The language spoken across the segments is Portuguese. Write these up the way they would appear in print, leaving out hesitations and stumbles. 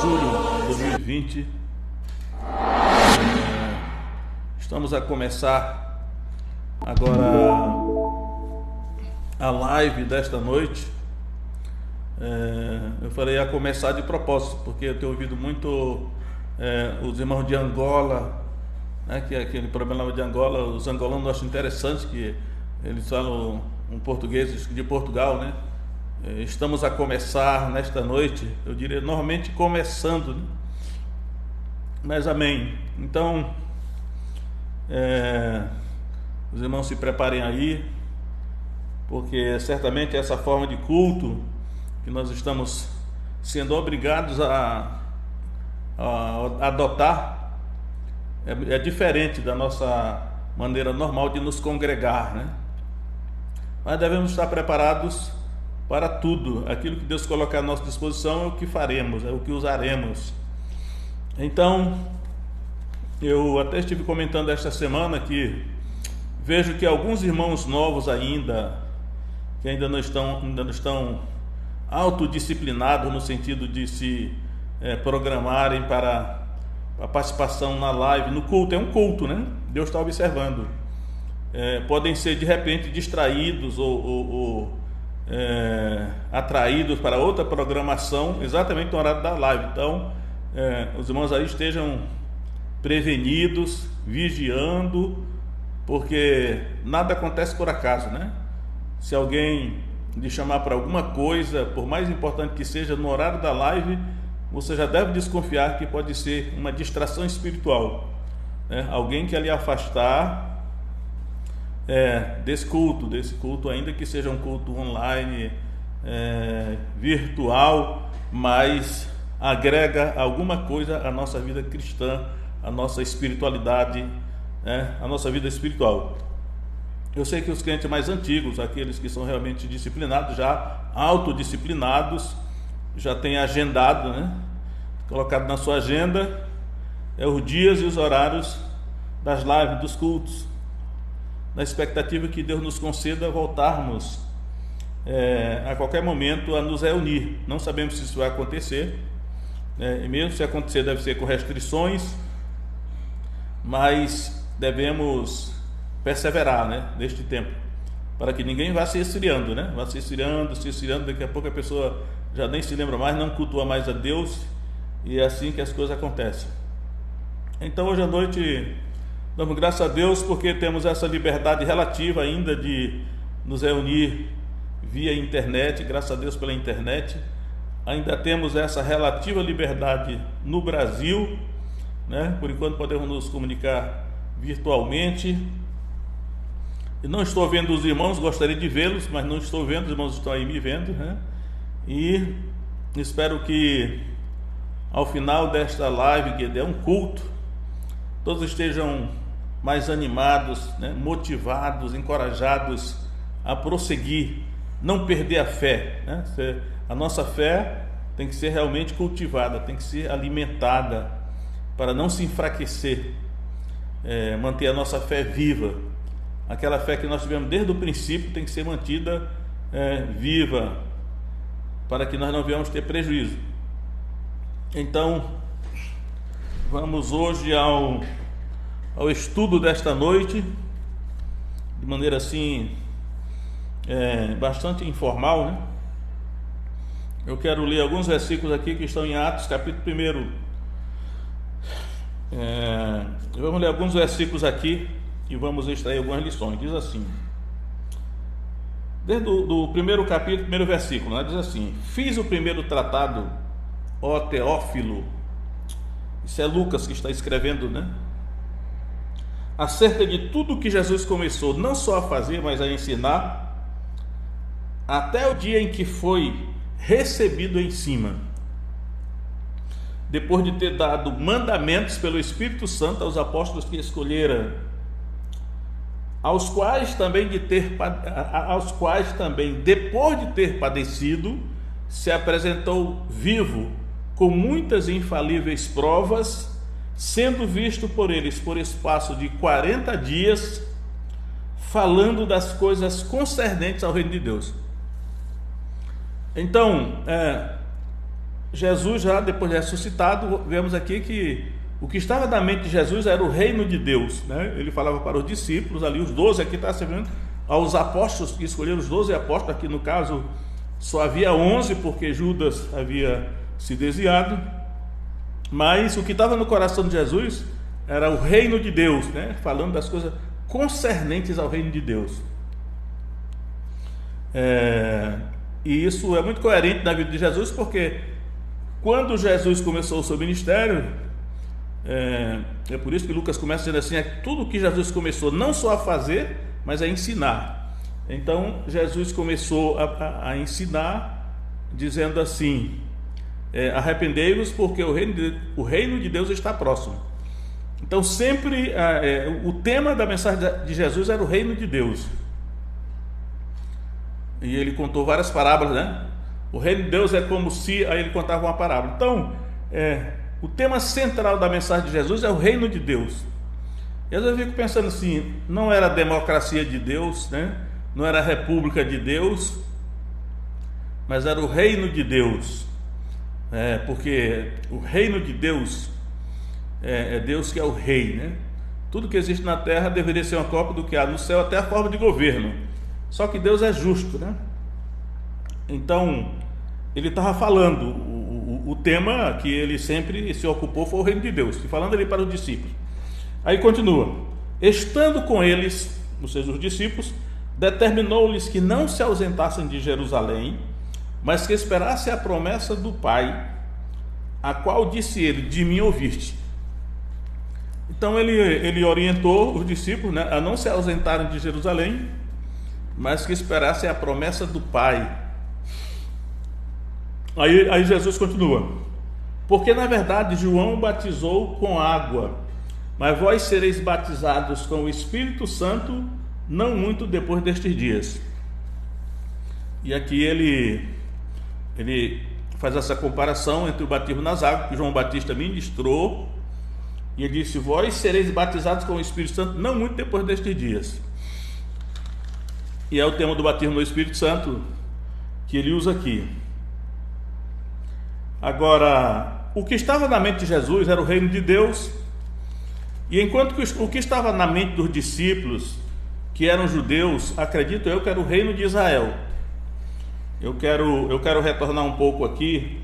julho de 2020. Estamos a começar agora a live desta noite. Eu falei a começar de propósito, porque eu tenho ouvido muito os irmãos de Angola, né, que é aquele problema de Angola. Os angolanos acham interessante que eles falam um português de Portugal, né? Estamos a começar nesta noite, eu diria normalmente começando, né? Mas amém. Então, os irmãos se preparem aí, porque certamente essa forma de culto que nós estamos sendo obrigados a adotar é diferente da nossa maneira normal de nos congregar, né? Mas devemos estar preparados para tudo. Aquilo que Deus colocar à nossa disposição é o que faremos, é o que usaremos. Então, eu até estive comentando esta semana que vejo que alguns irmãos novos que ainda não estão autodisciplinados no sentido de se programarem para a participação na live, no culto. É um culto, né? Deus está observando. Podem ser de repente distraídos ou atraídos para outra programação exatamente no horário da live. Então, os irmãos aí estejam prevenidos, vigiando, porque nada acontece por acaso, né? Se alguém lhe chamar para alguma coisa, por mais importante que seja, no horário da live, você já deve desconfiar que pode ser uma distração espiritual, né? Alguém quer lhe afastar desse culto, ainda que seja um culto online, virtual, mas agrega alguma coisa à nossa vida cristã, à nossa espiritualidade, à nossa vida espiritual. Eu sei que os crentes mais antigos, aqueles que são realmente disciplinados, já autodisciplinados, já têm agendado, né? Colocado na sua agenda os dias e os horários das lives, dos cultos, na expectativa que Deus nos conceda voltarmos a qualquer momento a nos reunir. Não sabemos se isso vai acontecer, e mesmo se acontecer deve ser com restrições, mas devemos perseverar, né, neste tempo, para que ninguém vá se esfriando, né? Vá se esfriando, daqui a pouco a pessoa já nem se lembra mais, não cultua mais a Deus, e é assim que as coisas acontecem. Então hoje à noite damos graças a Deus porque temos essa liberdade relativa ainda de nos reunir via internet. Graças a Deus pela internet ainda temos essa relativa liberdade no Brasil, né? Por enquanto podemos nos comunicar virtualmente. E não estou vendo os irmãos, gostaria de vê-los, mas não estou vendo, os irmãos estão aí me vendo, né? E espero que ao final desta live, que é um culto, todos estejam mais animados, né? Motivados, encorajados a prosseguir, não perder a fé, né? A nossa fé tem que ser realmente cultivada, tem que ser alimentada para não se enfraquecer, manter a nossa fé viva. Aquela fé que nós tivemos desde o princípio tem que ser mantida viva, para que nós não venhamos ter prejuízo. Então, vamos hoje ao estudo desta noite, de maneira assim bastante informal, né? Eu quero ler alguns versículos aqui que estão em Atos, capítulo 1. Vamos ler alguns versículos aqui e vamos extrair algumas lições. Diz assim, desde do primeiro capítulo, primeiro versículo, né? Diz assim: fiz o primeiro tratado, ó Teófilo, isso é Lucas que está escrevendo, né? Acerca de tudo que Jesus começou não só a fazer, mas a ensinar, até o dia em que foi recebido em cima, depois de ter dado mandamentos pelo Espírito Santo aos apóstolos que escolhera, aos quais também depois de ter padecido, se apresentou vivo, com muitas infalíveis provas, sendo visto por eles por espaço de 40 dias, falando das coisas concernentes ao reino de Deus. Então, Jesus, já depois de ressuscitado, vemos aqui que o que estava na mente de Jesus era o reino de Deus, né? Ele falava para os discípulos ali, os 12, aqui está se vendo, aos apóstolos, que escolheram os 12 apóstolos. Aqui no caso só havia 11, porque Judas havia se desviado, mas o que estava no coração de Jesus era o reino de Deus, né? Falando das coisas concernentes ao reino de Deus. E isso é muito coerente na vida de Jesus, porque quando Jesus começou o seu ministério, é por isso que Lucas começa dizendo assim: é tudo que Jesus começou não só a fazer, mas a ensinar. Então Jesus começou a ensinar, dizendo assim: arrependei-vos, porque o reino de Deus está próximo. Então sempre o tema da mensagem de Jesus era o reino de Deus. E ele contou várias parábolas, né? O reino de Deus é como se... Aí ele contava uma parábola. Então, o tema central da mensagem de Jesus é o reino de Deus. E às vezes eu fico pensando assim, não era a democracia de Deus, né? Não era a república de Deus, mas era o reino de Deus. Porque o reino de Deus é Deus que é o rei, né? Tudo que existe na terra deveria ser uma cópia do que há no céu, até a forma de governo. Só que Deus é justo, né? Então, ele estava falando, o tema que ele sempre se ocupou foi o reino de Deus, e falando ali para os discípulos. Aí continua: estando com eles, ou seja, os discípulos, determinou-lhes que não se ausentassem de Jerusalém, mas que esperassem a promessa do Pai, a qual disse ele: de mim ouviste. Então ele orientou os discípulos, né, a não se ausentarem de Jerusalém, mas que esperassem a promessa do Pai. Aí Jesus continua: porque na verdade João batizou com água, mas vós sereis batizados com o Espírito Santo não muito depois destes dias. E aqui ele faz essa comparação entre o batismo nas águas, que João Batista ministrou, e ele disse: vós sereis batizados com o Espírito Santo não muito depois destes dias. E é o tema do batismo no Espírito Santo que ele usa aqui. Agora, o que estava na mente de Jesus era o reino de Deus, e enquanto que o que estava na mente dos discípulos, que eram judeus, acredito eu que era o reino de Israel. Eu quero retornar um pouco aqui.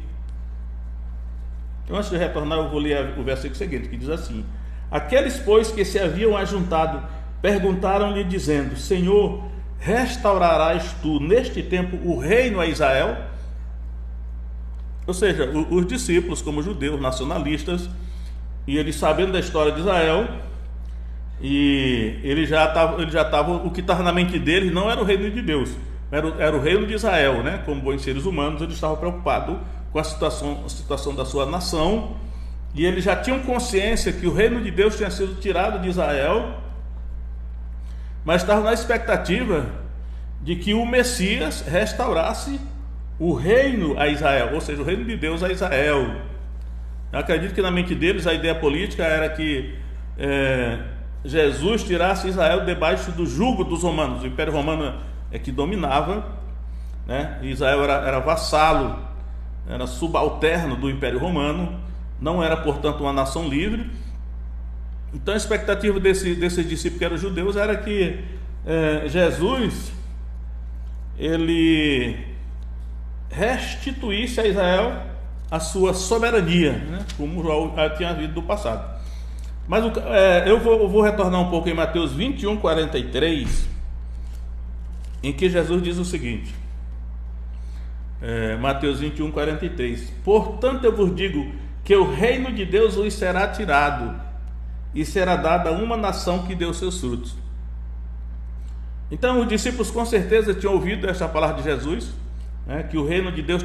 Então, antes de retornar, eu vou ler o versículo seguinte, que diz assim: aqueles, pois, que se haviam ajuntado, perguntaram-lhe, dizendo: Senhor, restaurarás tu neste tempo o reino a Israel? Ou seja, os discípulos, como judeus nacionalistas, e eles sabendo da história de Israel, e ele já estava, o que estava na mente deles não era o reino de Deus, era o reino de Israel, né? Como bons seres humanos, eles estavam preocupados com a situação da sua nação, e eles já tinham consciência que o reino de Deus tinha sido tirado de Israel, mas estavam na expectativa de que o Messias restaurasse o reino a Israel, ou seja, o reino de Deus a Israel. Eu acredito que na mente deles a ideia política era que Jesus tirasse Israel debaixo do jugo dos romanos. O Império Romano é que dominava, né? Israel era vassalo, era subalterno do Império Romano, não era, portanto, uma nação livre. Então a expectativa desses discípulos que eram judeus era que Jesus ele restituísse a Israel a sua soberania, né? Como já tinha havido no passado. Mas eu vou retornar um pouco em Mateus 21, 43, em que Jesus diz o seguinte, Mateus 21, 43: portanto eu vos digo que o reino de Deus vos será tirado e será dada a uma nação que deu seus frutos. Então os discípulos com certeza tinham ouvido esta palavra de Jesus, né, que o reino de Deus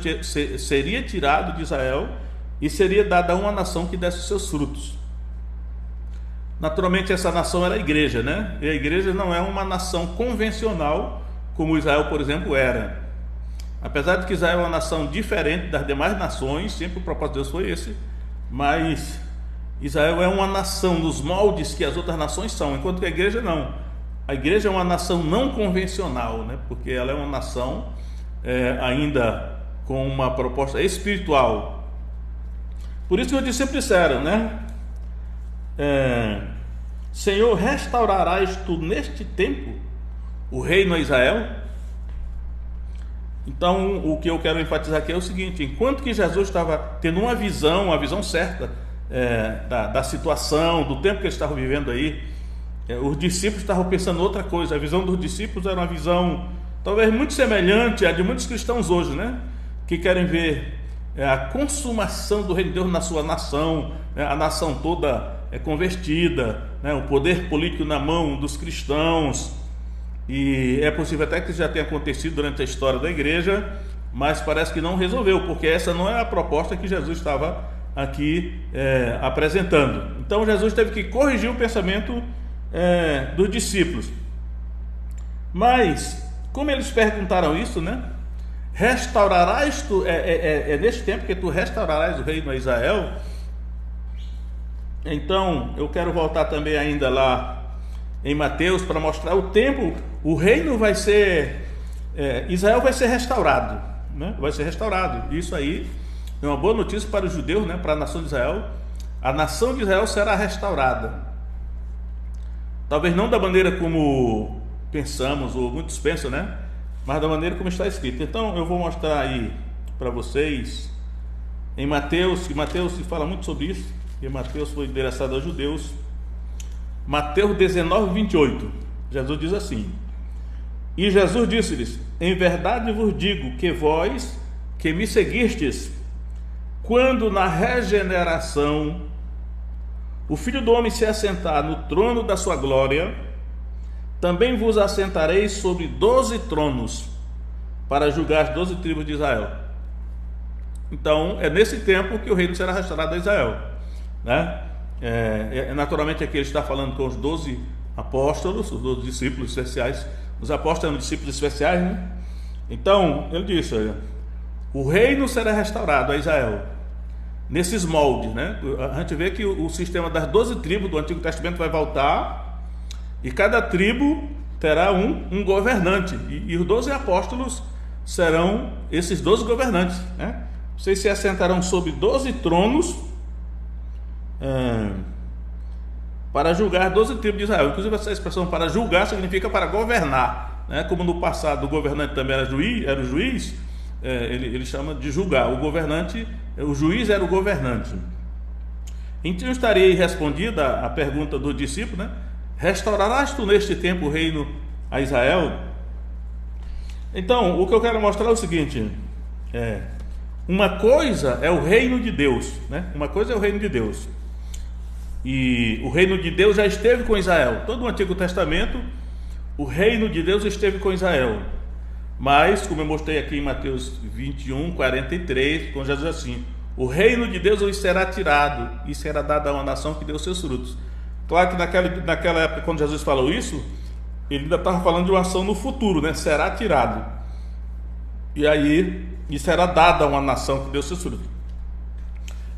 seria tirado de Israel e seria dado a uma nação que desse os seus frutos. Naturalmente essa nação era a igreja, né? E a igreja não é uma nação convencional como Israel, por exemplo, era. Apesar de que Israel é uma nação diferente das demais nações, sempre o propósito de Deus foi esse, mas Israel é uma nação nos moldes que as outras nações são, enquanto que a igreja não. A igreja é uma nação não convencional, né? Porque ela é uma nação ainda com uma proposta espiritual, Por isso que os discípulos disseram, né? Senhor, restaurarás tu neste tempo o reino a Israel? Então, o que eu quero enfatizar aqui é o seguinte: enquanto que Jesus estava tendo uma visão certa da situação, do tempo que eles estavam vivendo aí, os discípulos estavam pensando outra coisa. A visão dos discípulos era uma visão talvez muito semelhante à de muitos cristãos hoje, né? Que querem ver a consumação do reino de Deus na sua nação, né? A nação toda convertida, né? O poder político na mão dos cristãos. E é possível até que isso já tenha acontecido durante a história da igreja, mas parece que não resolveu, porque essa não é a proposta que Jesus estava aqui apresentando. Então Jesus teve que corrigir o pensamento dos discípulos. Mas como eles perguntaram isso, né? Restaurarás tu, neste tempo que tu restaurarás o reino a Israel. Então eu quero voltar também ainda lá em Mateus para mostrar o tempo. O reino vai ser, Israel vai ser restaurado, né? Vai ser restaurado. Isso aí é uma boa notícia para os judeus, né? Para a nação de Israel. A nação de Israel será restaurada. Talvez não da maneira como pensamos, ou muitos pensam, né? Mas da maneira como está escrito. Então eu vou mostrar aí para vocês em Mateus, que Mateus se fala muito sobre isso, que Mateus foi endereçado aos judeus. Mateus 19, 28, Jesus diz assim: e Jesus disse-lhes: em verdade vos digo que vós que me seguistes, quando na regeneração o Filho do Homem se assentar no trono da sua glória, também vos assentareis sobre 12 tronos, para julgar as 12 tribos de Israel. Então é nesse tempo que o reino será restaurado a Israel, né? Naturalmente aqui ele está falando com os 12 apóstolos, os 12 discípulos especiais. Os apóstolos eram discípulos especiais, né? Então ele disse: olha, o reino será restaurado a Israel nesses moldes, né? A gente vê que o sistema das 12 tribos do Antigo Testamento vai voltar, e cada tribo terá um governante, e os 12 apóstolos serão esses 12 governantes, né? Vocês se assentarão sobre 12 tronos para julgar 12 tribos de Israel. Inclusive essa expressão para julgar significa para governar, né? Como no passado o governante também era o juiz, ele chama de julgar. O governante, o juiz era o governante. Então estaria respondida a pergunta do discípulo, né? Restaurarás tu neste tempo o reino a Israel? Então o que eu quero mostrar é o seguinte: uma coisa é o reino de Deus, né? Uma coisa é o reino de Deus, e o reino de Deus já esteve com Israel. Todo o Antigo Testamento o reino de Deus esteve com Israel. Mas, como eu mostrei aqui em Mateus 21, 43, quando Jesus diz assim: o reino de Deus lhes será tirado e será dado a uma nação que deu seus frutos. Claro que naquela época, quando Jesus falou isso, ele ainda estava falando de uma ação no futuro, né? Será tirado, e aí e será dado a uma nação que deu seus frutos.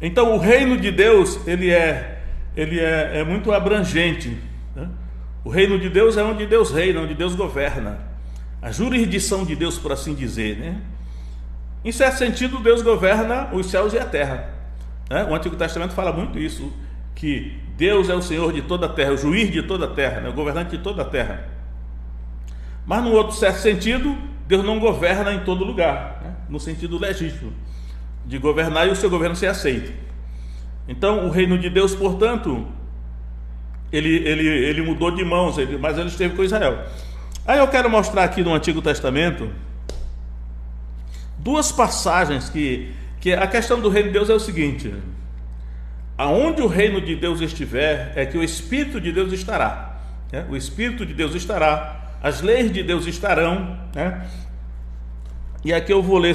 Então o reino de Deus ele é muito abrangente, né? O reino de Deus é onde Deus reina, onde Deus governa, a jurisdição de Deus, por assim dizer, né? Em certo sentido, Deus governa os céus e a terra, né? O Antigo Testamento fala muito isso, que Deus é o Senhor de toda a terra, o juiz de toda a terra, né? O governante de toda a terra. Mas num outro certo sentido, Deus não governa em todo lugar, né? No sentido legítimo de governar e o seu governo ser aceito. Então o reino de Deus, portanto, ele mudou de mãos, mas ele esteve com Israel. Aí eu quero mostrar aqui no Antigo Testamento duas passagens que a questão do reino de Deus é o seguinte: aonde o reino de Deus estiver, é que o Espírito de Deus estará, né? O Espírito de Deus estará, as leis de Deus estarão, né? E aqui eu vou ler,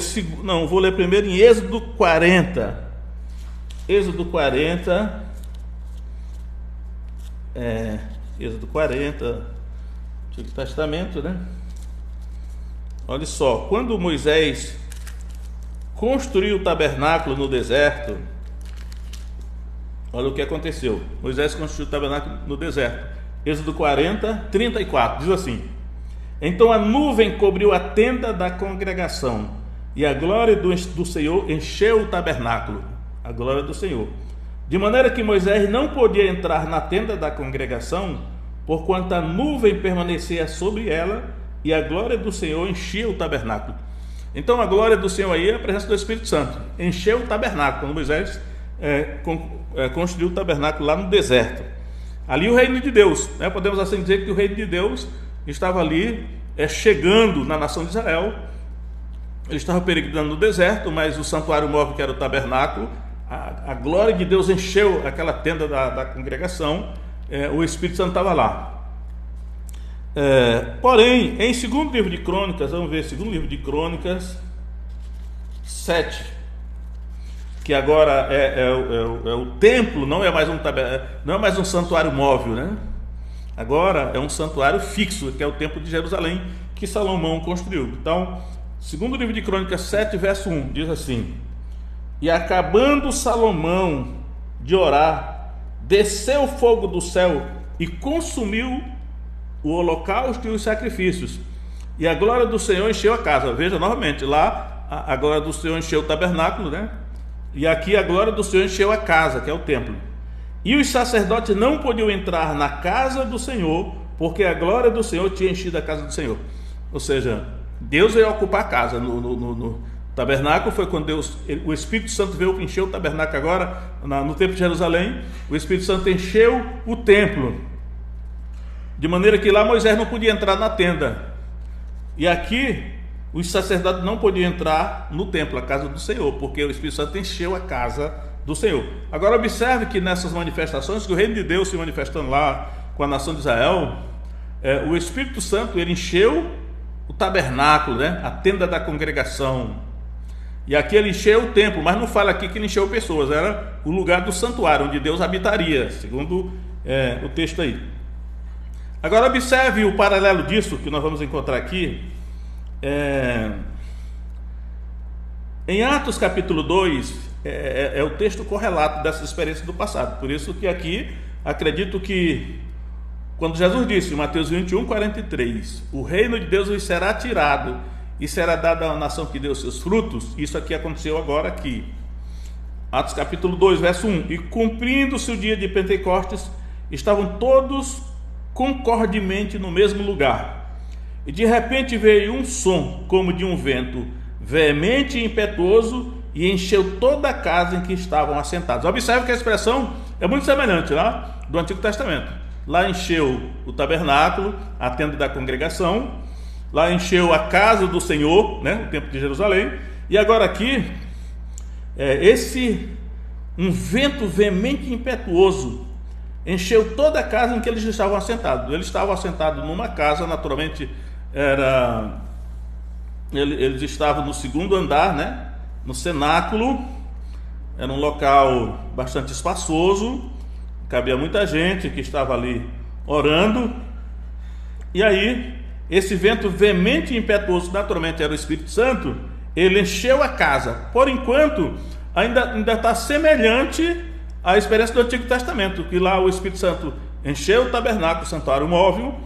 vou ler primeiro em Êxodo 40. Êxodo 40, Êxodo 40, Antigo Testamento, né? Olha só, quando Moisés construiu o tabernáculo no deserto, olha o que aconteceu. Moisés construiu o tabernáculo no deserto. Êxodo 40, 34, diz assim: então a nuvem cobriu a tenda da congregação, e a glória do Senhor encheu o tabernáculo. a glória do Senhor. De maneira que Moisés não podia entrar na tenda da congregação, porquanto a nuvem permanecia sobre ela e a glória do Senhor enchia o tabernáculo. Então a glória do Senhor aí é a presença do Espírito Santo, encheu o tabernáculo, quando Moisés construiu o tabernáculo lá no deserto. Ali o reino de Deus, né? Podemos assim dizer que o reino de Deus estava ali chegando na nação de Israel. Ele estava peregrinando no deserto, mas o santuário móvel, que era o tabernáculo, a glória de Deus encheu aquela tenda da congregação, o Espírito Santo estava lá. Porém, em 2º livro de Crônicas, vamos ver, 2º livro de Crônicas 7, que agora é o templo, não é mais um santuário móvel, né? Agora é um santuário fixo, que é o templo de Jerusalém, que Salomão construiu. Então, 2º livro de Crônicas 7, verso 1, diz assim: E acabando Salomão de orar, desceu o fogo do céu e consumiu o holocausto e os sacrifícios, e a glória do Senhor encheu a casa. Veja novamente, lá a glória do Senhor encheu o tabernáculo, né? E aqui a glória do Senhor encheu a casa, que é o templo. E os sacerdotes não podiam entrar na casa do Senhor, porque a glória do Senhor tinha enchido a casa do Senhor. Ou seja, Deus veio ocupar a casa. No tabernáculo foi quando o Espírito Santo veio encher o tabernáculo. Agora no templo de Jerusalém, o Espírito Santo encheu o templo, de maneira que lá Moisés não podia entrar na tenda, e aqui os sacerdotes não podiam entrar no templo, a casa do Senhor, porque o Espírito Santo encheu a casa do Senhor. Agora observe que nessas manifestações, que o reino de Deus se manifestando lá com a nação de Israel, o Espírito Santo, ele encheu o tabernáculo, né? A tenda da congregação, e aqui ele encheu o templo, mas não fala aqui que ele encheu pessoas, era o lugar do santuário, onde Deus habitaria, segundo o texto aí. Agora observe o paralelo disso que nós vamos encontrar aqui em Atos capítulo 2, é o texto correlato dessa experiência do passado. Por isso que aqui acredito que quando Jesus disse em Mateus 21, 43, o reino de Deus lhes será tirado e será dado a uma nação que deu seus frutos, isso aqui aconteceu agora aqui. Atos capítulo 2, verso 1: E cumprindo-se o dia de Pentecostes, estavam todos concordemente no mesmo lugar, e de repente veio um som como de um vento veemente e impetuoso, e encheu toda a casa em que estavam assentados. Observe que a expressão é muito semelhante lá do Antigo Testamento. Lá encheu o tabernáculo, a tenda da congregação, lá encheu a casa do Senhor, né, o templo de Jerusalém, e agora aqui um vento veemente e impetuoso encheu toda a casa em que eles estavam assentados. Eles estavam assentados numa casa, naturalmente eles estavam no 2º andar, né? No cenáculo. Era um local bastante espaçoso, cabia muita gente que estava ali orando. E aí, esse vento veemente e impetuoso, naturalmente era o Espírito Santo, ele encheu a casa. Por enquanto, ainda está semelhante à experiência do Antigo Testamento, que lá o Espírito Santo encheu o tabernáculo, o santuário móvel,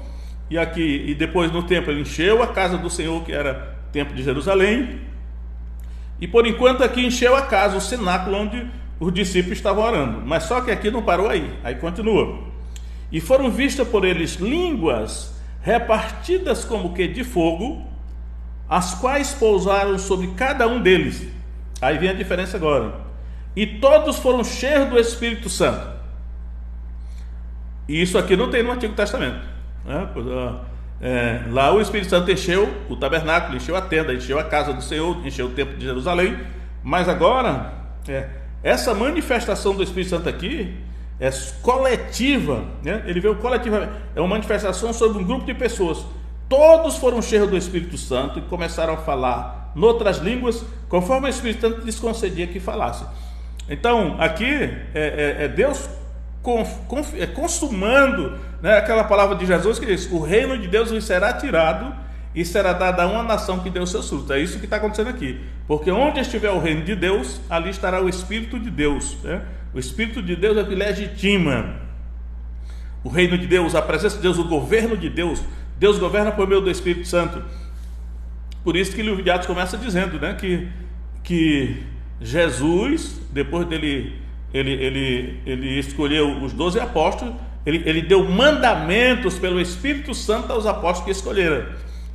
e depois no templo ele encheu a casa do Senhor, que era o templo de Jerusalém, e por enquanto aqui encheu a casa, o cenáculo onde os discípulos estavam orando. Mas só que aqui não parou aí continua: E foram vistas por eles línguas repartidas como que de fogo, as quais pousaram sobre cada um deles. Aí vem a diferença agora. E todos foram cheios do Espírito Santo. E isso aqui não tem no Antigo Testamento, né? Lá o Espírito Santo encheu o tabernáculo, encheu a tenda, encheu a casa do Senhor, encheu o templo de Jerusalém. Mas agora, essa manifestação do Espírito Santo aqui é coletiva, né? Ele veio coletivamente, é uma manifestação sobre um grupo de pessoas. Todos foram cheios do Espírito Santo e começaram a falar noutras línguas, conforme o Espírito Santo lhes concedia que falasse. Então, aqui Deus consumando, né, aquela palavra de Jesus que diz: o reino de Deus lhe será tirado e será dado a uma nação que deu seus frutos. É isso que está acontecendo aqui, porque onde estiver o reino de Deus, ali estará o Espírito de Deus, né? O Espírito de Deus é o que legitima o reino de Deus, a presença de Deus, o governo de Deus. Deus governa por meio do Espírito Santo. Por isso que o livro de Atos começa dizendo, né, que Jesus, depois dele ele escolheu os 12 apóstolos, ele deu mandamentos pelo Espírito Santo aos apóstolos que escolheram.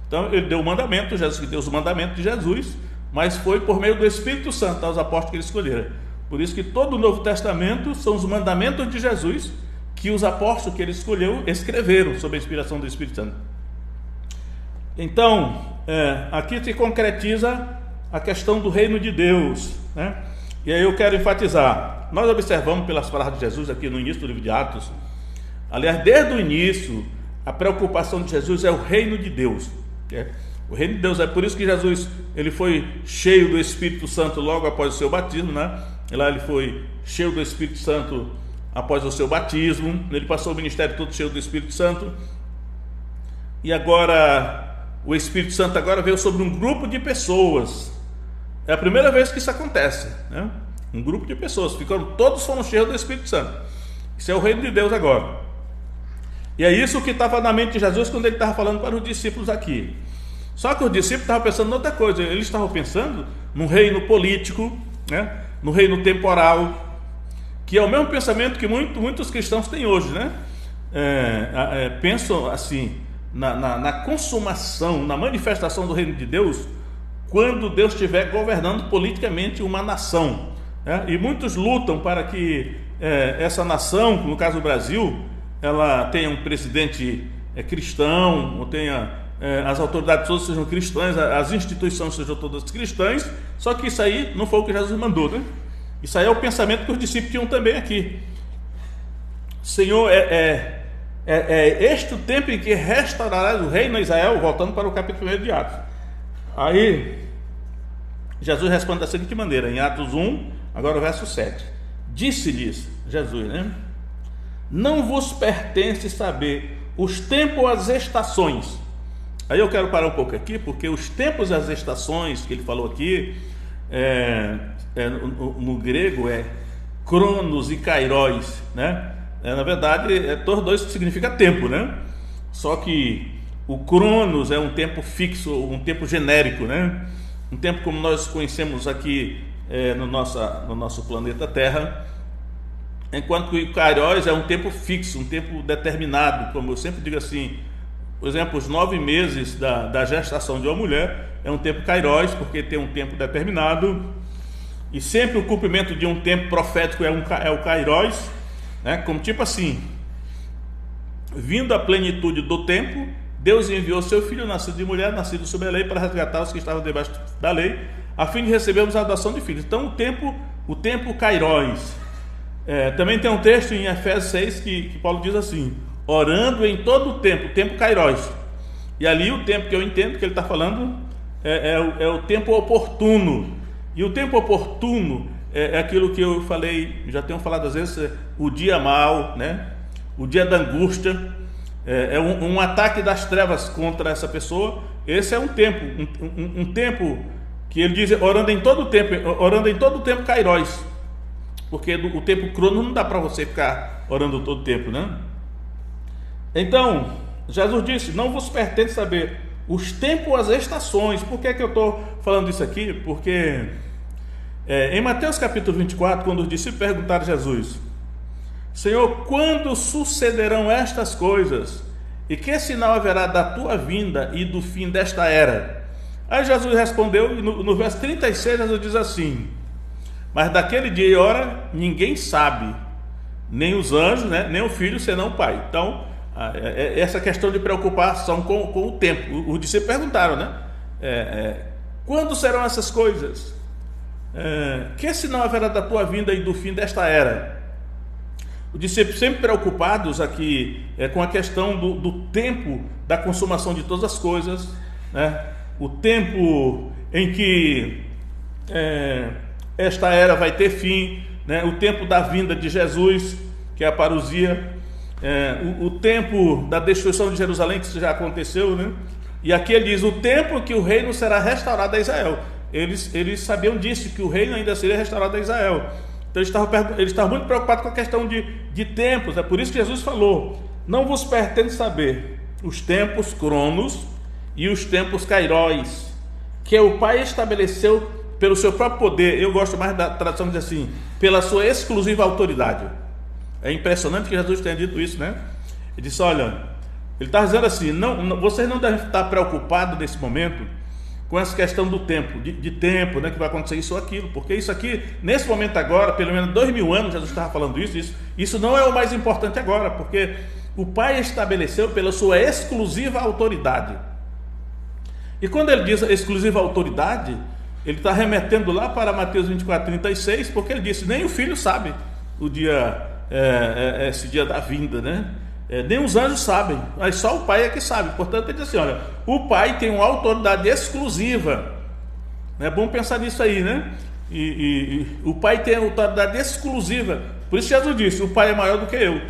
Então ele deu o mandamento, Jesus que deu os mandamentos de Jesus, mas foi por meio do Espírito Santo aos apóstolos que ele escolheram. Por isso que todo o Novo Testamento são os mandamentos de Jesus que os apóstolos que ele escolheu escreveram sob a inspiração do Espírito Santo. Então, aqui se concretiza a questão do reino de Deus, né? E aí eu quero enfatizar, nós observamos pelas palavras de Jesus aqui no início do livro de Atos, aliás, desde o início, a preocupação de Jesus é o reino de Deus, o reino de Deus. É por isso que Jesus ele foi cheio do Espírito Santo logo após o seu batismo, né? Lá ele foi cheio do Espírito Santo após o seu batismo, ele passou o ministério todo cheio do Espírito Santo, e agora o Espírito Santo agora veio sobre um grupo de pessoas. É a primeira vez que isso acontece, né? Um grupo de pessoas, todos foram cheios do Espírito Santo. Isso é o reino de Deus agora. E é isso que estava na mente de Jesus quando ele estava falando para os discípulos aqui. Só que os discípulos estavam pensando em outra coisa. Eles estavam pensando num reino político, né? No reino temporal, que é o mesmo pensamento que muitos cristãos têm hoje, né? Pensam assim na consumação, na manifestação do reino de Deus, quando Deus estiver governando politicamente uma nação, né? E muitos lutam para que essa nação, no caso do Brasil, ela tenha um presidente cristão, ou tenha as autoridades todas sejam cristãs, as instituições sejam todas cristãs. Só que isso aí não foi o que Jesus mandou, né? Isso aí é o pensamento que os discípulos tinham também aqui. Senhor, este o tempo em que restaurarás o reino a Israel, voltando para o capítulo 1 de Atos. Aí Jesus responde da seguinte maneira, em Atos 1, agora o verso 7. Disse-lhes Jesus, né? Não vos pertence saber os tempos ou as estações. Aí eu quero parar um pouco aqui, porque os tempos e as estações que ele falou aqui, no grego é cronos e kairos, né? Na verdade, todos dois significa tempo, né? Só que o cronos é um tempo fixo, um tempo genérico, né? Um tempo como nós conhecemos aqui no nosso planeta Terra, enquanto que o kairos é um tempo fixo, um tempo determinado, como eu sempre digo assim. Por exemplo, os 9 meses da gestação de uma mulher é um tempo kairos, porque tem um tempo determinado, e sempre o cumprimento de um tempo profético é o kairos, né? Como tipo assim, vindo a plenitude do tempo, Deus enviou seu filho, nascido de mulher, nascido sob a lei, para resgatar os que estavam debaixo da lei, a fim de recebermos a adoção de filhos. Então o tempo kairos. Também tem um texto em Efésios 6 que Paulo diz assim, orando em todo o tempo kairos. E ali o tempo que eu entendo que ele está falando é o tempo oportuno. E o tempo oportuno é aquilo que eu falei, já tenho falado às vezes, o dia mau, né? O dia da angústia, um ataque das trevas contra essa pessoa. Esse é um tempo, um tempo que ele diz, orando em todo o tempo kairos, porque o tempo crono não dá para você ficar orando todo o tempo, né? Então, Jesus disse, não vos pertence saber os tempos, as estações. Por que eu estou falando isso aqui? Porque em Mateus capítulo 24, quando os discípulos perguntaram a Jesus, Senhor, quando sucederão estas coisas? E que sinal haverá da tua vinda e do fim desta era? Aí Jesus respondeu, e no verso 36, Jesus diz assim, mas daquele dia e hora ninguém sabe, nem os anjos, né, nem o filho, senão o pai. Então, essa questão de preocupação com o tempo. Os discípulos perguntaram, né? Quando serão essas coisas? Que sinal haverá da tua vinda e do fim desta era? Os discípulos sempre preocupados aqui com a questão do tempo da consumação de todas as coisas, né? O tempo em que esta era vai ter fim, né? O tempo da vinda de Jesus, que é a parousia, o tempo da destruição de Jerusalém, que isso já aconteceu, né? E aqui ele diz o tempo que o reino será restaurado a Israel. Eles sabiam disso, que o reino ainda seria restaurado a Israel. Então eles estavam muito preocupados com a questão de tempos. É por isso que Jesus falou, não vos pertence saber os tempos cronos e os tempos kairos, que o Pai estabeleceu pelo seu próprio poder. Eu gosto mais da tradução que diz assim, pela sua exclusiva autoridade. É impressionante que Jesus tenha dito isso, né? Ele disse, olha, ele está dizendo assim, vocês não devem estar preocupados nesse momento com essa questão do tempo, de tempo, né, que vai acontecer isso ou aquilo, porque isso aqui, nesse momento agora, pelo menos 2000 anos, Jesus estava falando isso não é o mais importante agora, porque o Pai estabeleceu pela sua exclusiva autoridade. E quando ele diz exclusiva autoridade, ele está remetendo lá para Mateus 24:36, porque ele disse, nem o Filho sabe o dia, esse dia da vinda, né? Nem os anjos sabem, mas só o Pai é que sabe. Portanto, ele diz assim, olha, o Pai tem uma autoridade exclusiva. É bom pensar nisso aí, né? E o Pai tem autoridade exclusiva. Por isso Jesus disse, o Pai é maior do que eu,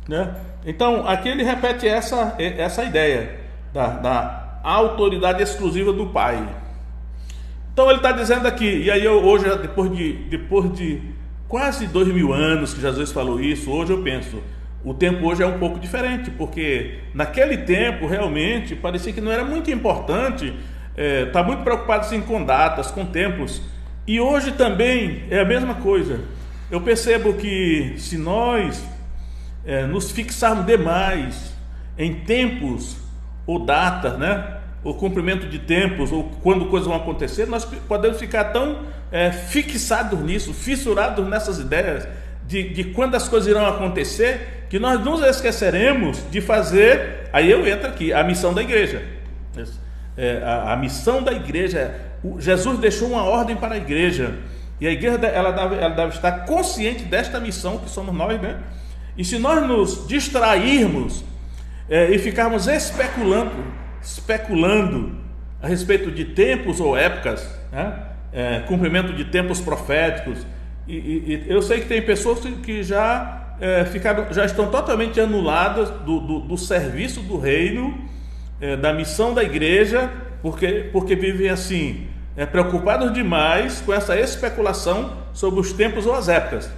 né? Então, aqui ele repete essa ideia da autoridade exclusiva do Pai. Então ele está dizendo aqui, e aí hoje, depois de quase 2000 anos que Jesus falou isso, hoje eu penso, o tempo hoje é um pouco diferente, porque naquele tempo realmente parecia que não era muito importante, está muito preocupado assim, com datas, com tempos, e hoje também é a mesma coisa. Eu percebo que se nós nos fixarmos demais em tempos ou datas, né, o cumprimento de tempos, ou quando coisas vão acontecer, nós podemos ficar tão fixados nisso, fissurados nessas ideias de quando as coisas irão acontecer, que nós nos esqueceremos de fazer, aí eu entro aqui, a missão da igreja. A missão da igreja, Jesus deixou uma ordem para a igreja, e a igreja ela deve estar consciente desta missão que somos nós, né? E se nós nos distrairmos e ficarmos especulando a respeito de tempos ou épocas, né? Cumprimento de tempos proféticos, e eu sei que tem pessoas que já estão totalmente anuladas do serviço do reino, da missão da igreja, porque vivem assim, preocupados demais com essa especulação sobre os tempos ou as épocas.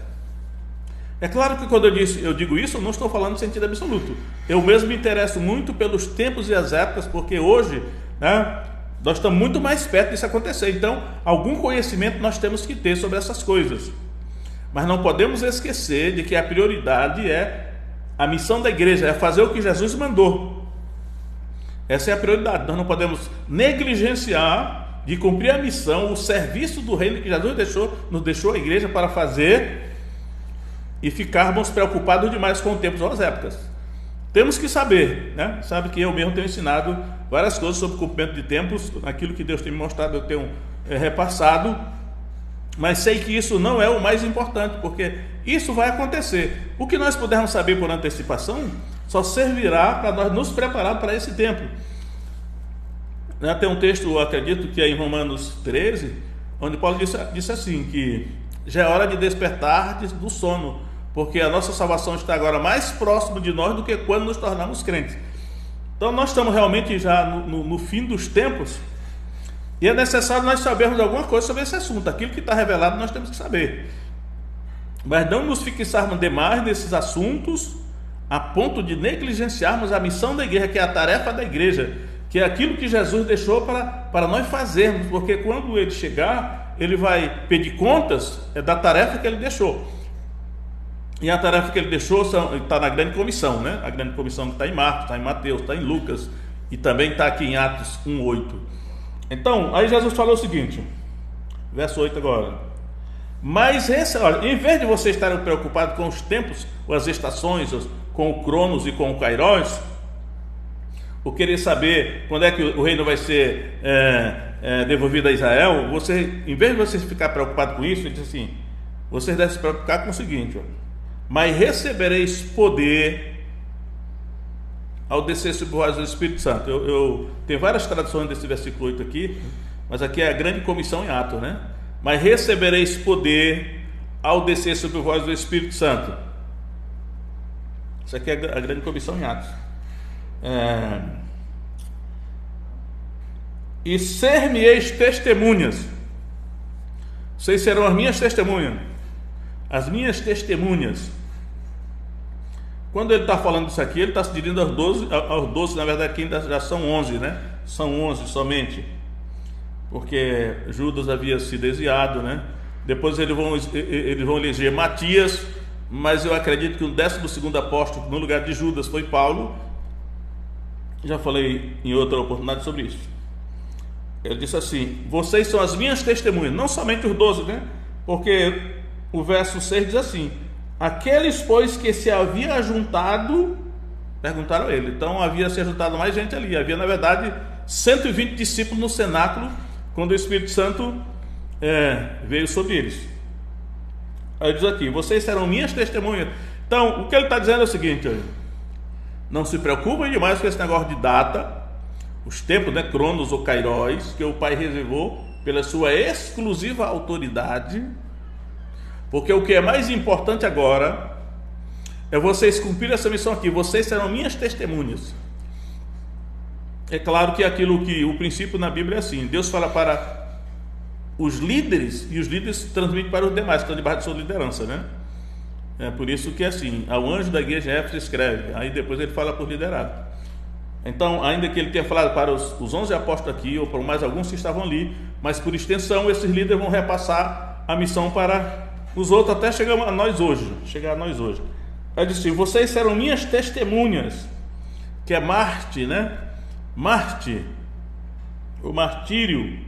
É claro que quando eu digo isso, eu não estou falando no sentido absoluto. Eu mesmo me interesso muito pelos tempos e as épocas, porque hoje, né, nós estamos muito mais perto disso acontecer. Então, algum conhecimento nós temos que ter sobre essas coisas. Mas não podemos esquecer de que a prioridade é a missão da igreja, é fazer o que Jesus mandou. Essa é a prioridade. Nós não podemos negligenciar de cumprir a missão, o serviço do reino que Jesus nos deixou a igreja para fazer, e ficarmos preocupados demais com os tempos ou as épocas. Temos que saber, né? Sabe que eu mesmo tenho ensinado várias coisas sobre o cumprimento de tempos, aquilo que Deus tem me mostrado eu tenho repassado, mas sei que isso não é o mais importante, porque isso vai acontecer. O que nós pudermos saber por antecipação só servirá para nós nos preparar para esse tempo. Tem um texto, eu acredito que é em Romanos 13, onde Paulo disse assim, que já é hora de despertar do sono, porque a nossa salvação está agora mais próximo de nós do que quando nos tornamos crentes. Então nós estamos realmente já no fim dos tempos, e é necessário nós sabermos alguma coisa sobre esse assunto. Aquilo que está revelado nós temos que saber, mas não nos fixarmos demais nesses assuntos a ponto de negligenciarmos a missão da igreja, que é a tarefa da igreja, que é aquilo que Jesus deixou para nós fazermos, porque quando ele chegar, ele vai pedir contas da tarefa que ele deixou. E a tarefa que ele deixou está na grande comissão, né? A grande comissão que está em Marcos, está em Mateus, está em Lucas, e também está aqui em Atos 1:8. Então, aí Jesus falou o seguinte, verso 8 agora: mas olha, em vez de vocês estarem preocupados com os tempos, ou as estações, com o Cronos e com o Kairos, ou querer saber quando é que o reino vai ser devolvido a Israel, em vez de vocês ficar preocupados com isso, ele diz assim, vocês devem se preocupar com o seguinte, mas recebereis poder ao descer sobre vós o Espírito Santo. Eu tenho várias traduções desse versículo 8 aqui, mas aqui é a grande comissão em Atos, né? Mas recebereis poder ao descer sobre vós o Espírito Santo. Isso aqui é a grande comissão em Atos. E ser-me-eis testemunhas. Vocês serão as minhas testemunhas. As minhas testemunhas. Quando ele está falando isso aqui, ele está se dirigindo aos 12, na verdade aqui ainda já são 11, né? São 11 somente. porque Judas havia se desviado, né? Depois eles vão eleger Matias, mas eu acredito que o 12º apóstolo no lugar de Judas foi Paulo. Já falei em outra oportunidade sobre isso. Ele disse assim: vocês são as minhas testemunhas, não somente os 12, né? Porque o verso 6 diz assim: aqueles, pois, que se havia ajuntado, perguntaram a ele. Então havia se ajuntado mais gente ali. Havia, na verdade, 120 discípulos no cenáculo quando o Espírito Santo veio sobre eles. Aí diz aqui: vocês serão minhas testemunhas. Então o que ele está dizendo é o seguinte: olha, não se preocupem demais com esse negócio de data, os tempos, né, cronos ou kairos, que o Pai reservou pela sua exclusiva autoridade, porque o que é mais importante agora é vocês cumprirem essa missão aqui. Vocês serão minhas testemunhas. É claro que aquilo que o princípio na Bíblia é assim: Deus fala para os líderes e os líderes transmitem para os demais que estão debaixo de sua liderança, né? É por isso que assim, ao anjo da igreja em Éfeso escreve, aí depois ele fala por liderado. Então, ainda que ele tenha falado para os 11 apóstolos aqui, ou para mais alguns que estavam ali, mas por extensão esses líderes vão repassar a missão para os outros, até chegar a nós hoje. Aí diz assim: vocês serão minhas testemunhas, que é Marte, né? Marte, o martírio,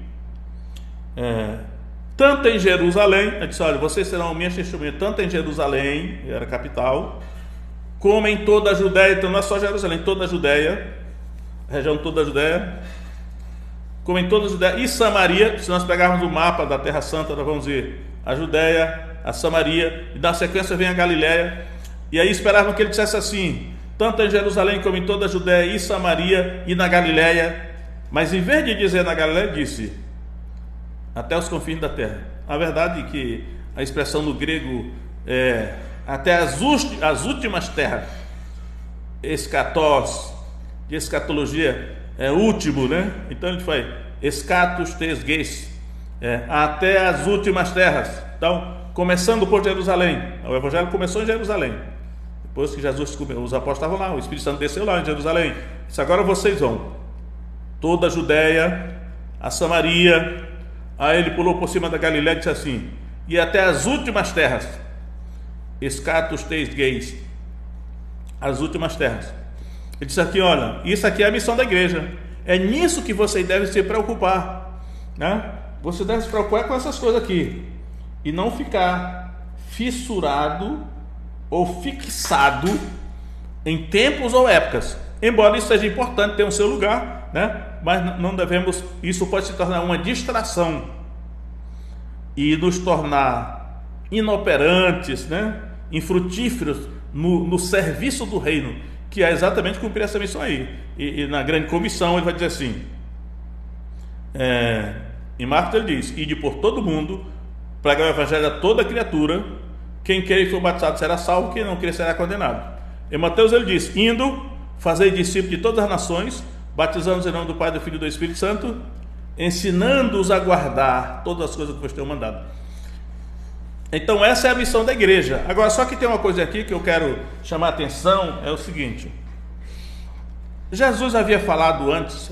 tanto em Jerusalém. Ele disse: olha, vocês serão minhas testemunhas tanto em Jerusalém, era a capital, como em toda a Judéia. Então não é só Jerusalém, toda a Judéia, a região toda a Judéia, como em toda a Judéia e Samaria. Se nós pegarmos o mapa da Terra Santa, nós vamos ver a Judéia, a Samaria, e na sequência vem a Galiléia. E aí esperavam que ele dissesse assim: tanto em Jerusalém como em toda a Judéia e Samaria e na Galiléia. Mas em vez de dizer na Galiléia, disse até os confins da terra. A verdade é que a expressão no grego é até as últimas terras. Escatós, de escatologia é último, né? Então ele faz escatos tes geis, até as últimas terras. Então, começando por Jerusalém. O evangelho começou em Jerusalém. Depois que Jesus, os apóstolos estavam lá, o Espírito Santo desceu lá em Jerusalém. Disse: agora vocês vão toda a Judéia, a Samaria. Aí ele pulou por cima da Galiléia e disse assim: e até as últimas terras. Escatos tes geis, as últimas terras. Ele disse aqui: olha, isso aqui é a missão da igreja. É nisso que vocês devem se preocupar, né? Você deve se preocupar com essas coisas aqui e não ficar fissurado ou fixado em tempos ou épocas. Embora isso seja importante, ter o seu lugar, né? Mas não devemos, isso pode se tornar uma distração e nos tornar inoperantes, né? Infrutíferos no serviço do reino, que é exatamente cumprir essa missão aí. E na grande comissão ele vai dizer assim, em Marcos ele diz: ide por todo mundo, pregar o evangelho a toda criatura, quem quer e for batizado será salvo, quem não quer será condenado. Em Mateus ele diz: indo, fazei discípulos de todas as nações, batizando-os em nome do Pai, do Filho e do Espírito Santo, ensinando-os a guardar todas as coisas que vos tenho mandado. Então essa é a missão da igreja. Agora, só que tem uma coisa aqui que eu quero chamar a atenção, é o seguinte: Jesus havia falado antes,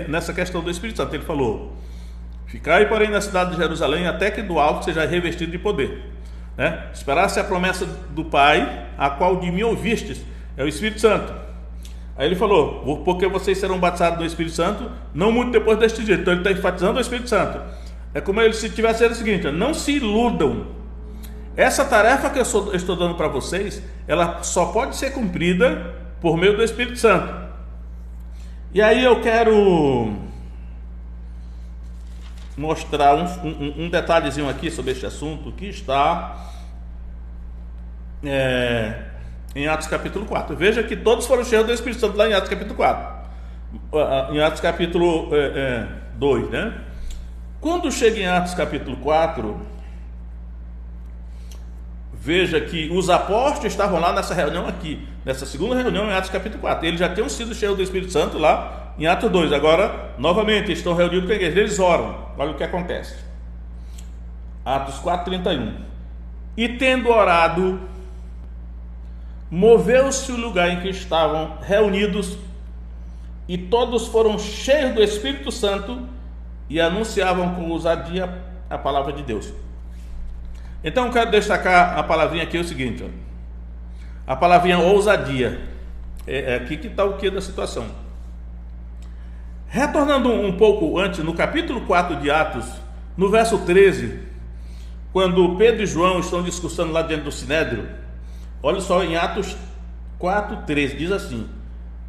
nessa questão do Espírito Santo, ele falou: ficai, porém, na cidade de Jerusalém, até que do alto seja revestido de poder, né? Esperasse a promessa do Pai, a qual de mim ouvistes, é o Espírito Santo. Aí ele falou: porque vocês serão batizados do Espírito Santo, não muito depois deste dia. Então ele está enfatizando o Espírito Santo. É como ele se tivesse dito o seguinte: não se iludam. Essa tarefa que eu estou dando para vocês, ela só pode ser cumprida por meio do Espírito Santo. E aí eu quero mostrar um detalhezinho aqui sobre este assunto, que está em Atos capítulo 4. Veja que todos foram cheios do Espírito Santo lá em Atos capítulo 4. Em Atos capítulo 2, né? Quando chega em Atos capítulo 4, veja que os apóstolos estavam lá nessa reunião aqui, nessa segunda reunião em Atos capítulo 4. Eles já tinham sido cheios do Espírito Santo lá em Atos 2. Agora, novamente, estão reunidos com a igreja. Eles oram. Olha o que acontece. Atos 4:31. E tendo orado, moveu-se o lugar em que estavam reunidos, e todos foram cheios do Espírito Santo e anunciavam com ousadia a palavra de Deus. Então eu quero destacar a palavrinha aqui, é o seguinte, ó. A palavrinha ousadia, é aqui que está o que da situação. Retornando um pouco antes, no capítulo 4 de Atos, no verso 13, quando Pedro e João estão discursando lá dentro do Sinédrio, olha só, em Atos 4:13, diz assim: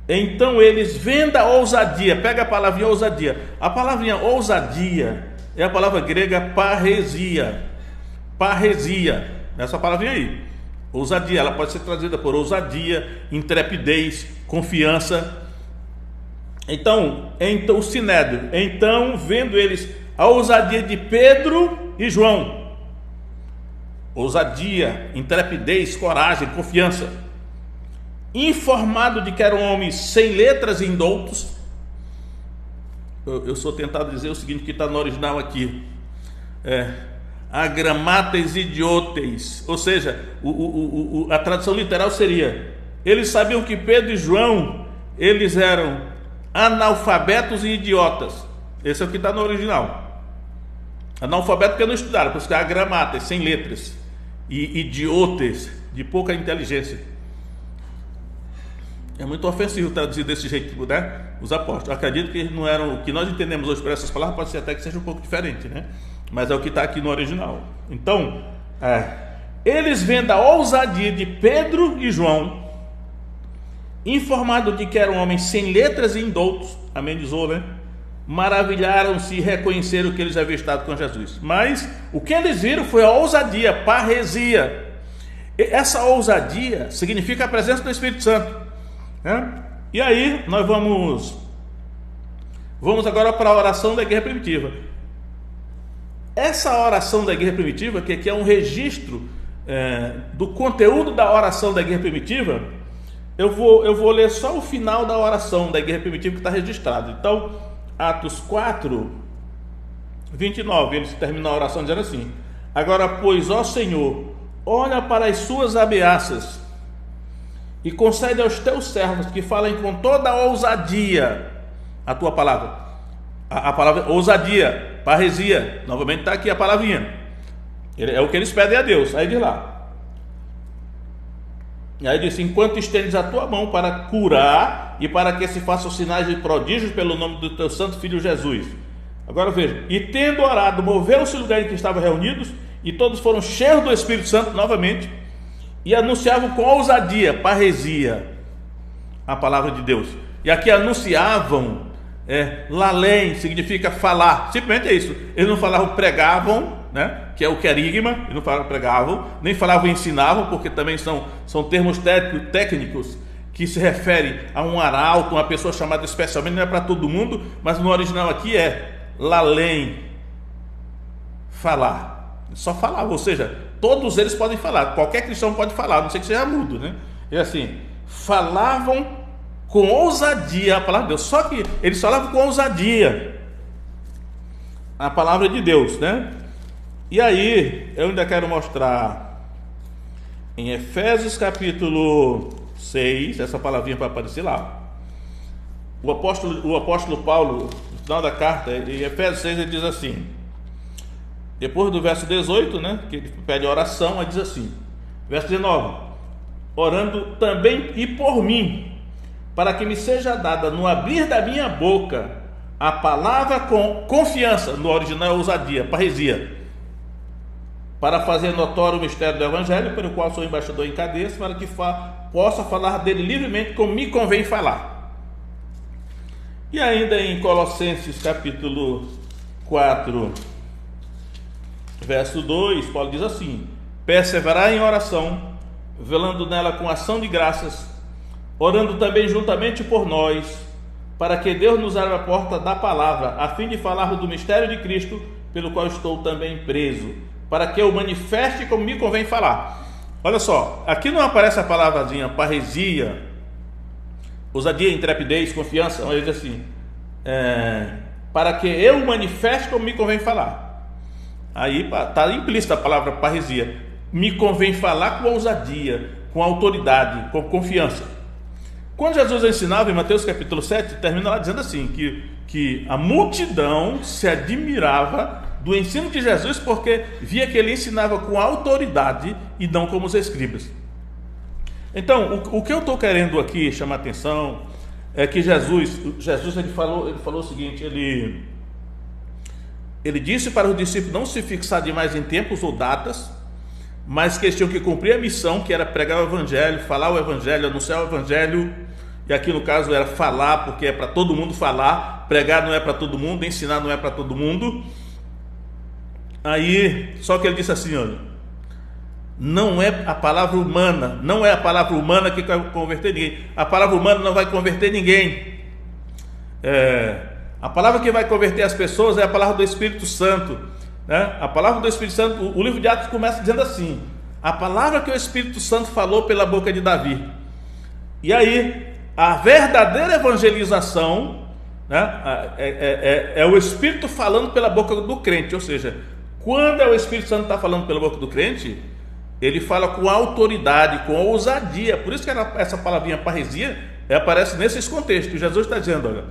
então eles, vendo a ousadia, pega a palavrinha ousadia. A palavrinha ousadia é a palavra grega parresia. Parresia, essa palavrinha aí. Ousadia, ela pode ser traduzida por ousadia, intrepidez, confiança. Então o Sinédrio, então vendo eles a ousadia de Pedro e João, ousadia, intrepidez, coragem, confiança, informado de que eram homens sem letras e indoutos. Eu sou tentado a dizer o seguinte, que está no original aqui, agramates idiotes, ou seja, a tradução literal seria: eles sabiam que Pedro e João, eles eram analfabetos e idiotas. Esse é o que está no original. Analfabeto porque não estudaram, por isso que é agramates, sem letras, e idiotes, de pouca inteligência. É muito ofensivo traduzir desse jeito, né? Os apóstolos. Eu acredito que não eram, o que nós entendemos hoje por essas palavras pode ser até que seja um pouco diferente, né? Mas é o que está aqui no original. Então, eles vendo a ousadia de Pedro e João, informado de que eram homens sem letras e indoutos, amenizou, né? Maravilharam-se e reconheceram que eles haviam estado com Jesus. Mas o que eles viram foi a ousadia, parresia. Essa ousadia significa a presença do Espírito Santo. E aí nós vamos agora para a oração da igreja primitiva. Essa oração da igreja primitiva, que aqui é um registro do conteúdo da oração da igreja primitiva, eu vou ler só o final da oração da igreja primitiva que está registrado. Então, Atos 4, 29, eles terminam a oração dizendo assim: agora, pois, ó Senhor, olha para as suas ameaças e concede aos teus servos que falem com toda a ousadia a tua palavra. A palavra ousadia, parresia, novamente está aqui a palavrinha. É o que eles pedem a Deus. Aí diz lá. E aí diz: enquanto estendes a tua mão para curar e para que se façam sinais e prodígios pelo nome do teu santo filho Jesus. Agora veja: e tendo orado, moveu-se o lugar em que estavam reunidos, e todos foram cheios do Espírito Santo novamente, e anunciavam com ousadia, parresia, a palavra de Deus. E aqui anunciavam, lalém, significa falar, simplesmente é isso. Eles não falavam pregavam, né, que é o querigma, eles não falavam pregavam, nem falavam ensinavam, porque também são termos técnicos que se referem a um arauto, uma pessoa chamada especialmente, não é para todo mundo, mas no original aqui é lalém, falar, só falava, ou seja, todos eles podem falar, qualquer cristão pode falar, não sei que seja mudo, né? É assim, falavam com ousadia a palavra de Deus, só que eles falavam com ousadia a palavra de Deus, né? E aí, eu ainda quero mostrar em Efésios capítulo 6, essa palavrinha vai aparecer lá. O apóstolo Paulo, no final da carta, em Efésios 6, ele diz assim, depois do verso 18, né, que ele pede oração, ele diz assim, verso 19: orando também e por mim, para que me seja dada no abrir da minha boca a palavra com confiança, no original é ousadia, parresia, para fazer notório o mistério do Evangelho, pelo qual sou embaixador em cadeias, para que possa falar dele livremente, como me convém falar. E ainda em Colossenses capítulo 4, verso 2, Paulo diz assim: perseverar em oração, velando nela com ação de graças, orando também juntamente por nós, para que Deus nos abra a porta da palavra, a fim de falarmos do mistério de Cristo, pelo qual estou também preso, para que eu manifeste como me convém falar. Olha só, aqui não aparece a palavrazinha parresia, ousadia, intrepidez, confiança. Ele diz assim, para que eu manifeste como me convém falar. Aí está implícita a palavra parresia, me convém falar com ousadia, com autoridade, com confiança. Quando Jesus ensinava em Mateus capítulo 7, termina lá dizendo assim, que que a multidão se admirava do ensino de Jesus, porque via que ele ensinava com autoridade e não como os escribas. Então, o que eu estou querendo aqui chamar a atenção é que Jesus ele falou o seguinte, ele disse para os discípulos não se fixar demais em tempos ou datas, mas que eles tinham que cumprir a missão, que era pregar o evangelho, falar o evangelho, anunciar o evangelho. E aqui no caso era falar, porque é para todo mundo falar, pregar não é para todo mundo, ensinar não é para todo mundo. Aí, só que ele disse assim, olha, não é a palavra humana, não é a palavra humana que vai converter ninguém, a palavra humana não vai converter ninguém, a palavra que vai converter as pessoas é a palavra do Espírito Santo, né? A palavra do Espírito Santo, o livro de Atos começa dizendo assim, a palavra que o Espírito Santo falou pela boca de Davi. E aí, a verdadeira evangelização, né, é o Espírito falando pela boca do crente. Ou seja, quando é o Espírito Santo que está falando pela boca do crente, ele fala com autoridade, com ousadia. Por isso que essa palavrinha parresia aparece nesses contextos. Jesus está dizendo, olha,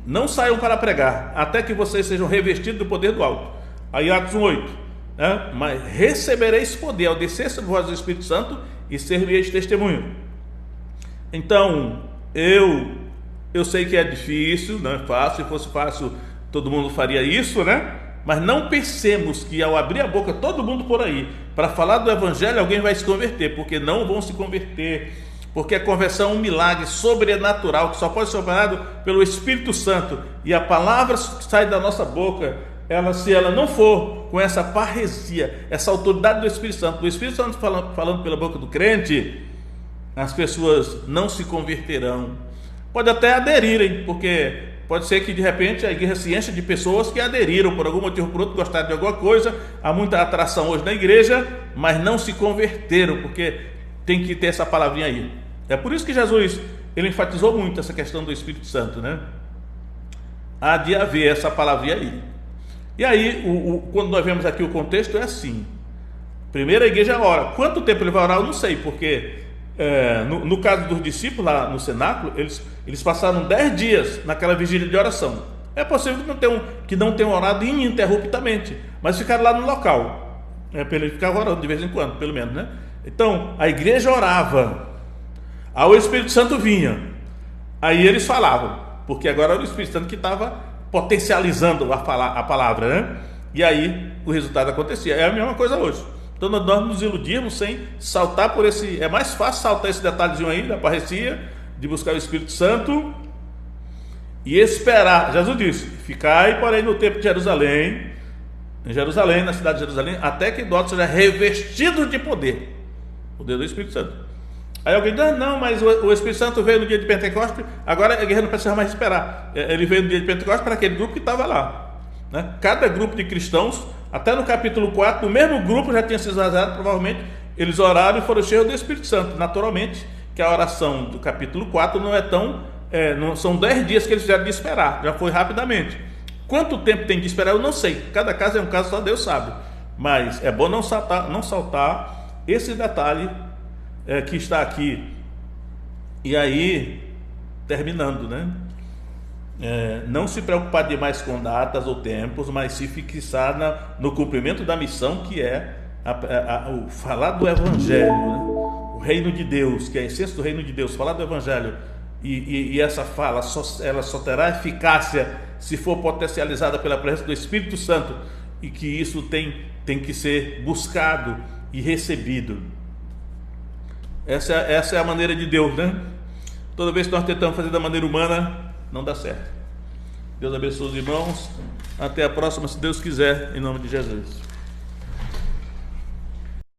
não saiam para pregar, até que vocês sejam revestidos do poder do alto. Aí Atos 1:8, né? Mas recebereis poder ao descer sobre vós o Espírito Santo e servireis testemunho. Então, eu sei que é difícil, não é fácil. Se fosse fácil, todo mundo faria isso, né? Mas não pensemos que ao abrir a boca todo mundo por aí para falar do evangelho, alguém vai se converter, porque não vão se converter, porque a conversão é um milagre sobrenatural que só pode ser operado pelo Espírito Santo. E a palavra que sai da nossa boca, se ela não for com essa parresia, essa autoridade do Espírito Santo falando pela boca do crente, as pessoas não se converterão. Pode até aderirem, porque pode ser que de repente a igreja se encha de pessoas que aderiram por algum motivo ou por outro, gostaram de alguma coisa, há muita atração hoje na igreja, mas não se converteram, porque tem que ter essa palavrinha aí. É por isso que Jesus, ele enfatizou muito essa questão do Espírito Santo, né? Há de haver essa palavrinha aí. E aí, quando nós vemos aqui o contexto, é assim: primeiro a igreja ora. Quanto tempo ele vai orar, eu não sei, porque no caso dos discípulos lá no cenáculo, eles passaram 10 dias naquela vigília de oração. É possível que não tenham orado ininterruptamente, mas ficaram lá no local, para ele ficar orando de vez em quando, pelo menos, né? Então a igreja orava, aí o Espírito Santo vinha, aí eles falavam, porque agora era o Espírito Santo que estava potencializando a palavra, né? E aí o resultado acontecia. É a mesma coisa hoje. Então nós nos iludimos sem saltar por esse. É mais fácil saltar esse detalhezinho aí da parresia, de buscar o Espírito Santo e esperar. Jesus disse: ficai, porém, no templo de Jerusalém, na cidade de Jerusalém, até que do alto seja revestido de poder do Espírito Santo. Aí alguém diz: não, mas o Espírito Santo veio no dia de Pentecostes, agora a igreja não precisa mais esperar. Ele veio no dia de Pentecostes para aquele grupo que estava lá, né? Cada grupo de cristãos, até no capítulo 4, o mesmo grupo já tinha se esvaziado, provavelmente eles oraram e foram cheios do Espírito Santo. Naturalmente que a oração do capítulo 4 não é tão, não são 10 dias que eles fizeram de esperar, já foi rapidamente. Quanto tempo tem de esperar eu não sei, cada caso é um caso, só Deus sabe, mas é bom não saltar esse detalhe que está aqui. E aí, terminando, né? Não se preocupar demais com datas ou tempos, mas se fixar no cumprimento da missão, que é o falar do Evangelho, né? O reino de Deus, que é a essência do reino de Deus, falar do Evangelho. E essa fala ela só terá eficácia se for potencializada pela presença do Espírito Santo, e que isso tem que ser buscado e recebido. Essa é a maneira de Deus, né? Toda vez que nós tentamos fazer da maneira humana, não dá certo. Deus abençoe os irmãos. Até a próxima, se Deus quiser, em nome de Jesus.